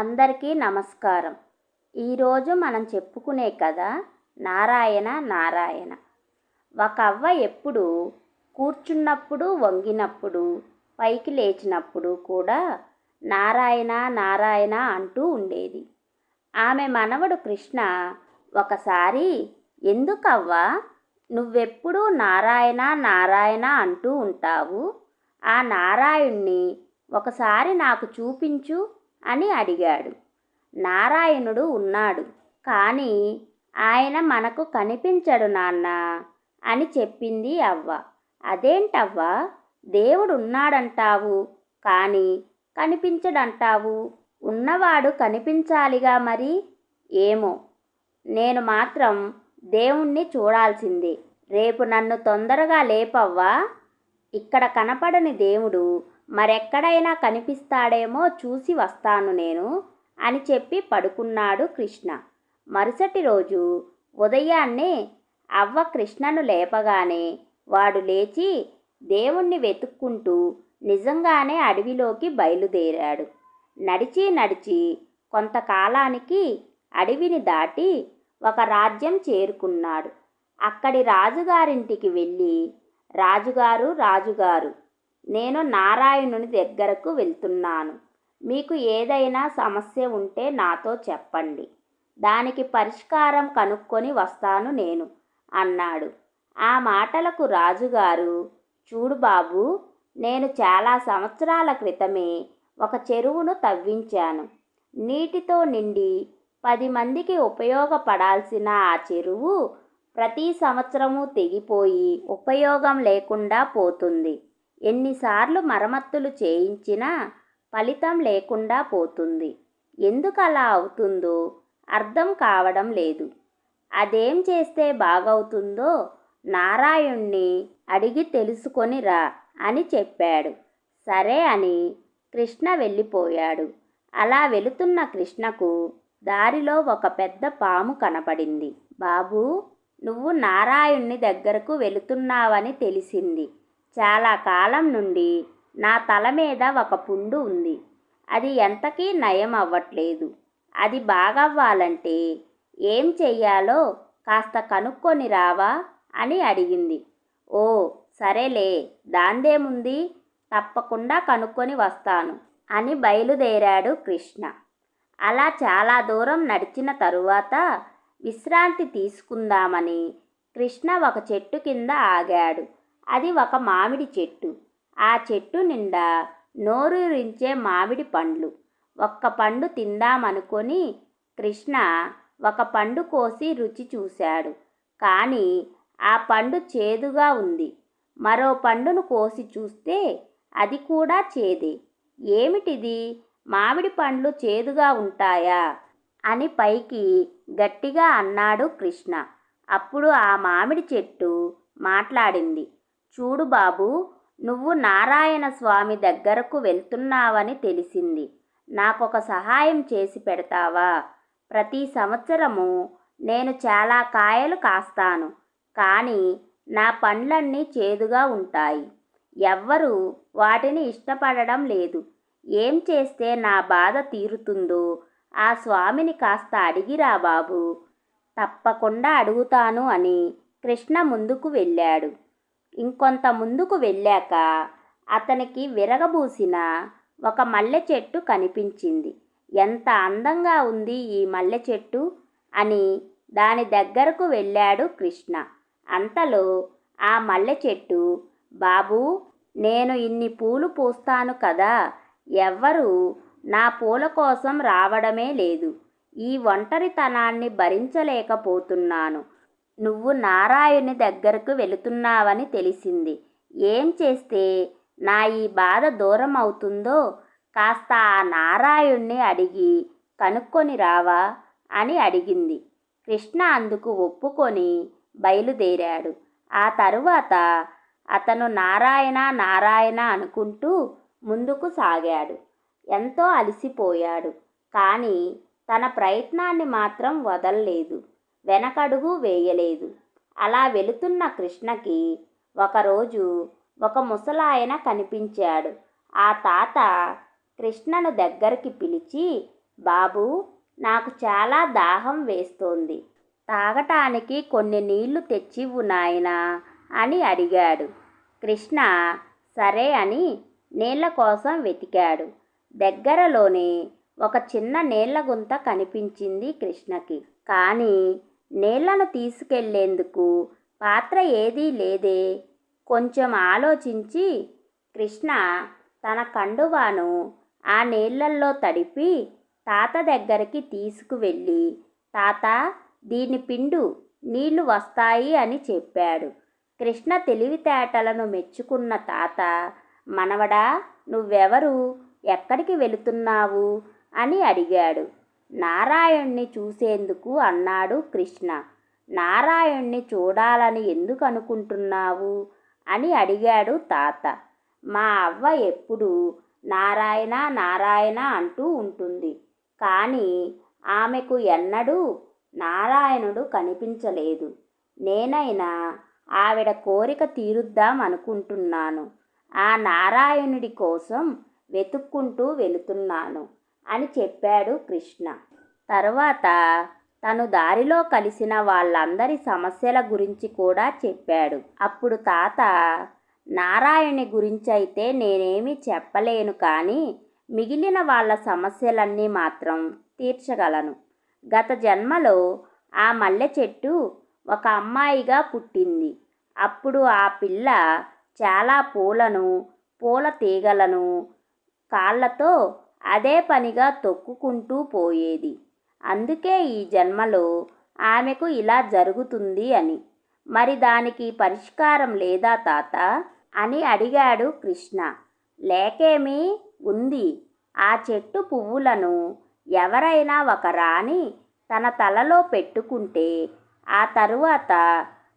అందరికీ నమస్కారం. ఈరోజు మనం చెప్పుకునే కథ నారాయణ నారాయణ. ఒక అవ్వ ఎప్పుడు కూర్చున్నప్పుడు, వంగినప్పుడు, పైకి లేచినప్పుడు కూడా నారాయణ నారాయణ అంటూ ఉండేది. ఆమె మనవడు కృష్ణ ఒకసారి, ఎందుకవ్వా నువ్వెప్పుడూ నారాయణ నారాయణ అంటూ ఉంటావు? ఆ నారాయణ్ణి ఒకసారి నాకు చూపించు అని అడిగాడు. నారాయణుడు ఉన్నాడు, కానీ ఆయన మనకు కనిపించడు నాన్నా అని చెప్పింది అవ్వ. అదేంటవ్వా, దేవుడు ఉన్నాడంటావు కానీ కనిపించడంటావు? ఉన్నవాడు కనిపించాలిగా మరి. ఏమో, నేను మాత్రం దేవుణ్ణి చూడాల్సిందే. రేపు నన్ను తొందరగా లేపవ్వా. ఇక్కడ కనపడని దేవుడు మరెక్కడైనా కనిపిస్తాడేమో చూసి వస్తాను నేను అని చెప్పి పడుకున్నాడు కృష్ణ. మరుసటి రోజు ఉదయాన్నే అవ్వ కృష్ణను లేపగానే వాడు లేచి దేవుణ్ణి వెతుక్కుంటూ నిజంగానే అడవిలోకి బయలుదేరాడు. నడిచి నడిచి కొంతకాలానికి అడవిని దాటి ఒక రాజ్యం చేరుకున్నాడు. అక్కడి రాజుగారింటికి వెళ్ళి, రాజుగారు, నేను నారాయణుని దగ్గరకు వెళ్తున్నాను. మీకు ఏదైనా సమస్య ఉంటే నాతో చెప్పండి. దానికి పరిష్కారం కనుక్కొని వస్తాను నేను అన్నాడు. ఆ మాటలకు రాజుగారు, చూడు బాబు, నేను చాలా సంవత్సరాల క్రితమే ఒక చెరువును తవ్వించాను. నీటితో నిండి 10 మందికి ఉపయోగపడాల్సిన ఆ చెరువు ప్రతి సంవత్సరము తెగిపోయి ఉపయోగం లేకుండా పోతుంది. ఎన్నిసార్లు మరమ్మతులు చేయించినా ఫలితం లేకుండా పోతుంది. ఎందుకు అలా అవుతుందో అర్థం కావడం లేదు. అదేం చేస్తే బాగవుతుందో నారాయణ్ణి అడిగి తెలుసుకొని రా అని చెప్పాడు. సరే అని కృష్ణ వెళ్ళిపోయాడు. అలా వెళుతున్న కృష్ణకు దారిలో ఒక పెద్ద పాము కనపడింది. బాబూ, నువ్వు నారాయణ్ణి దగ్గరకు వెళుతున్నావని తెలిసింది. చాలా కాలం నుండి నా తల మీద ఒక పుండు ఉంది. అది ఎంతకీ నయం అవ్వట్లేదు. అది బాగవ్వాలంటే ఏం చెయ్యాలో కాస్త కనుక్కొని రావా అని అడిగింది. ఓ సరేలే, దాందేముంది, తప్పకుండా కనుక్కొని వస్తాను అని బయలుదేరాడు కృష్ణ. అలా చాలా దూరం నడిచిన తరువాత విశ్రాంతి తీసుకుందామని కృష్ణ ఒక చెట్టు కింద ఆగాడు. అది ఒక మామిడి చెట్టు. ఆ చెట్టు నిండా నోరూరించే మామిడి పండ్లు. ఒక్క పండు తిందామనుకొని కృష్ణ ఒక పండు కోసి రుచి చూశాడు. కానీ ఆ పండు చేదుగా ఉంది. మరో పండును కోసి చూస్తే అది కూడా చేదే. ఏమిటిది, మామిడి పండ్లు చేదుగా ఉంటాయా అని పైకి గట్టిగా అన్నాడు కృష్ణ. అప్పుడు ఆ మామిడి చెట్టు మాట్లాడింది. చూడు బాబు, నువ్వు నారాయణ స్వామి దగ్గరకు వెళ్తున్నావని తెలిసింది. నాకొక సహాయం చేసి పెడతావా? ప్రతి సంవత్సరము నేను చాలా కాయలు కాస్తాను, కానీ నా పండ్లన్నీ చేదుగా ఉంటాయి. ఎవ్వరూ వాటిని ఇష్టపడడం లేదు. ఏం చేస్తే నా బాధ తీరుతుందో ఆ స్వామిని కాస్త అడిగిరా బాబు. తప్పకుండా అడుగుతాను అని కృష్ణ ముందుకు వెళ్ళాడు. ఇంకొంత ముందుకు వెళ్ళాక అతనికి విరగబూసిన ఒక మల్లె చెట్టు కనిపించింది. ఎంత అందంగా ఉంది ఈ మల్లె చెట్టు అని దాని దగ్గరకు వెళ్ళాడు కృష్ణ. అంతలో ఆ మల్లె చెట్టు, బాబూ, నేను ఇన్ని పూలు పూస్తాను కదా, ఎవ్వరూ నా పూల కోసం రావడమే లేదు. ఈ ఒంటరితనాన్ని భరించలేకపోతున్నాను. నువ్వు నారాయణుని దగ్గరకు వెళుతున్నావని తెలిసింది. ఏం చేస్తే నా ఈ బాధ దూరం అవుతుందో కాస్త ఆ నారాయణ్ణి అడిగి కనుక్కొని రావా అని అడిగింది. కృష్ణ అందుకు ఒప్పుకొని బయలుదేరాడు. ఆ తరువాత అతను నారాయణ నారాయణ అనుకుంటూ ముందుకు సాగాడు. ఎంతో అలసిపోయాడు, కానీ తన ప్రయత్నాన్ని మాత్రం వదల్లేదు, వెనకడుగు వేయలేదు. అలా వెళుతున్న కృష్ణకి ఒకరోజు ఒక ముసలాయన కనిపించాడు. ఆ తాత కృష్ణను దగ్గరికి పిలిచి, బాబూ, నాకు చాలా దాహం వేస్తోంది. తాగటానికి కొన్ని నీళ్లు తెచ్చివ్వు నాయనా అని అడిగాడు. కృష్ణ సరే అని నీళ్ల కోసం వెతికాడు. దగ్గరలోనే ఒక చిన్న నీళ్ల గుంత కనిపించింది కృష్ణకి. కానీ నీళ్లను తీసుకెళ్లేందుకు పాత్ర ఏదీ లేదే. కొంచెం ఆలోచించి కృష్ణ తన కండువాను ఆ నీళ్లల్లో తడిపి తాత దగ్గరికి తీసుకువెళ్ళి, తాత, దీన్ని పిండు, నీళ్లు వస్తాయి అని చెప్పాడు. కృష్ణ తెలివితేటలను మెచ్చుకున్న తాత, మనవడా, నువ్వెవరు, ఎక్కడికి వెళుతున్నావు అని అడిగాడు. నారాయణ్ణి చూసేందుకు అన్నాడు కృష్ణ. నారాయణ్ణి చూడాలని ఎందుకు అనుకుంటున్నావు అని అడిగాడు తాత. మా అవ్వ ఎప్పుడూ నారాయణ నారాయణ అంటూ ఉంటుంది. కానీ ఆమెకు ఎన్నడూ నారాయణుడు కనిపించలేదు. నేనైనా ఆవిడ కోరిక తీరుద్దాం అనుకుంటున్నాను. ఆ నారాయణుడి కోసం వెతుక్కుంటూ వెళుతున్నాను అని చెప్పాడు కృష్ణ. తరువాత తను దారిలో కలిసిన వాళ్ళందరి సమస్యల గురించి కూడా చెప్పాడు. అప్పుడు తాత, నారాయణి గురించైతే నేనేమీ చెప్పలేను, కానీ మిగిలిన వాళ్ళ సమస్యలన్నీ మాత్రం తీర్చగలను. గత జన్మలో ఆ మల్లె చెట్టు ఒక అమ్మాయిగా పుట్టింది. అప్పుడు ఆ పిల్ల చాలా పూలను, పూల తీగలను కాళ్ళతో అదే పనిగా తొక్కుకుంటూ పోయేది. అందుకే ఈ జన్మలో ఆమెకు ఇలా జరుగుతుంది అని. మరి దానికి పరిష్కారం లేదా తాత అని అడిగాడు కృష్ణ. లేకేమీ ఉంది. ఆ చెట్టు పువ్వులను ఎవరైనా ఒక రాణి తన తలలో పెట్టుకుంటే ఆ తరువాత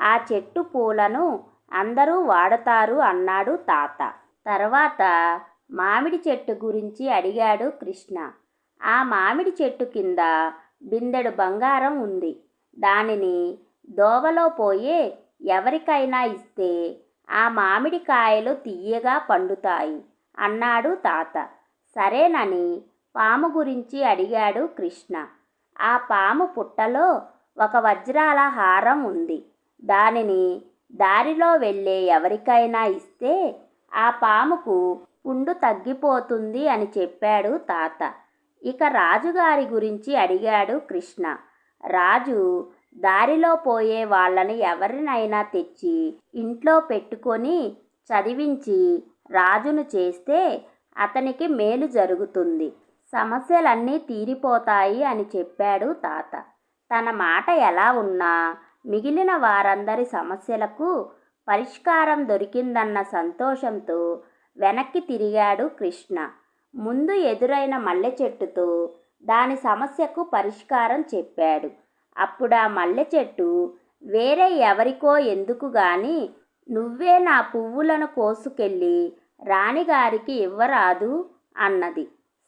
ఆ చెట్టు పూలను అందరూ వాడతారు అన్నాడు తాత. తర్వాత మామిడి చెట్టు గురించి అడిగాడు కృష్ణ. ఆ మామిడి చెట్టు కింద బిందెడు బంగారం ఉంది. దానిని దోవలో పోయే ఎవరికైనా ఇస్తే ఆ మామిడి కాయలు తియ్యగా పండుతాయి అన్నాడు తాత. సరేనని పాము గురించి అడిగాడు కృష్ణ. ఆ పాము పుట్టలో ఒక వజ్రాల హారం ఉంది. దానిని దారిలో వెళ్ళే ఎవరికైనా ఇస్తే ఆ పాముకు పుండు తగ్గిపోతుంది అని చెప్పాడు తాత. ఇక రాజుగారి గురించి అడిగాడు కృష్ణ. రాజు దారిలో పోయే వాళ్ళని ఎవరినైనా తెచ్చి ఇంట్లో పెట్టుకొని చదివించి రాజును చేస్తే అతనికి మేలు జరుగుతుంది, సమస్యలన్నీ తీరిపోతాయి అని చెప్పాడు తాత. తన మాట ఎలా ఉన్నా మిగిలిన వారందరి సమస్యలకు పరిష్కారం దొరికిందన్న సంతోషంతో వెనక్కి తిరిగాడు కృష్ణ. ముందు ఎదురైన మల్లె చెట్టుతో దాని సమస్యకు పరిష్కారం చెప్పాడు. అప్పుడా మల్లె చెట్టు, వేరే ఎవరికో ఎందుకు గాని నువ్వే నా పువ్వులను కోసుకెళ్ళి రాణిగారికి ఇవ్వరాదు అన్నది.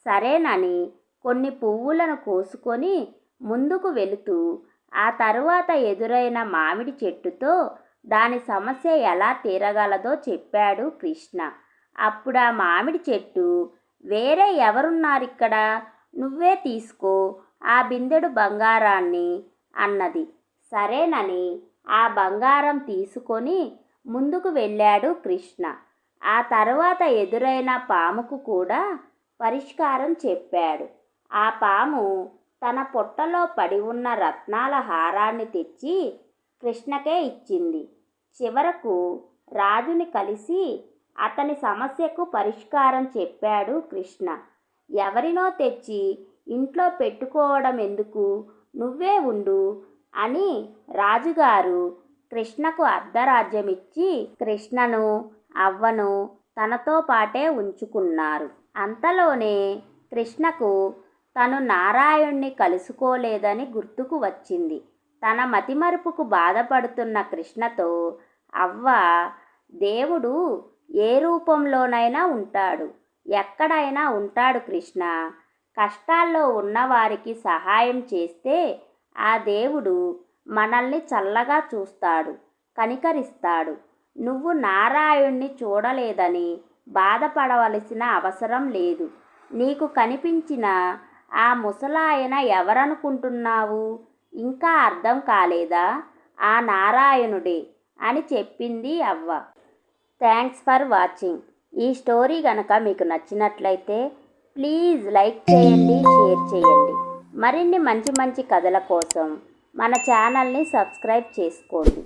సరేనని కొన్ని పువ్వులను కోసుకొని ముందుకు వెళుతూ ఆ తరువాత ఎదురైన మామిడి చెట్టుతో దాని సమస్య ఎలా తీరగలదో చెప్పాడు కృష్ణ. అప్పుడా మామిడి చెట్టు, వేరే ఎవరున్నారిక్కడ, నువ్వే తీసుకో ఆ బిందెడు బంగారాన్ని అన్నది. సరేనని ఆ బంగారం తీసుకొని ముందుకు వెళ్ళాడు కృష్ణ. ఆ తర్వాత ఎదురైన పాముకు కూడా పరిష్కారం చెప్పాడు. ఆ పాము తన పొట్టలో పడి ఉన్న రత్నాల హారాన్ని తెచ్చి కృష్ణకే ఇచ్చింది. చివరకు రాజుని కలిసి అతని సమస్యకు పరిష్కారం చెప్పాడు కృష్ణ. ఎవరినో తెచ్చి ఇంట్లో పెట్టుకోవడం ఎందుకు, నువ్వే ఉండు అని రాజుగారు కృష్ణకు అర్ధరాజ్యమిచ్చి కృష్ణను, అవ్వను తనతో పాటే ఉంచుకున్నారు. అంతలోనే కృష్ణకు తను నారాయణ్ణి కలుసుకోలేదని గుర్తుకు వచ్చింది. తన మతిమరుపుకు బాధపడుతున్న కృష్ణతో, అవ్వ, దేవుడు ఏ రూపంలోనైనా ఉంటాడు, ఎక్కడైనా ఉంటాడు కృష్ణ. కష్టాల్లో ఉన్నవారికి సహాయం చేస్తే ఆ దేవుడు మనల్ని చల్లగా చూస్తాడు, కనికరిస్తాడు. నువ్వు నారాయణ్ణి చూడలేదని బాధపడవలసిన అవసరం లేదు. నీకు కనిపించిన ఆ ముసలాయన ఎవరనుకుంటున్నావు? ఇంకా అర్థం కాలేదా? ఆ నారాయణుడే అని చెప్పింది అవ్వ. Thanks for watching. ఈ స్టోరీ గనక మీకు నచ్చినట్లయితే ప్లీజ్ లైక్ చేయండి, షేర్ చేయండి. మరిన్ని మంచి మంచి కథల కోసం మన ఛానల్ని సబ్స్క్రైబ్ చేసుకోండి.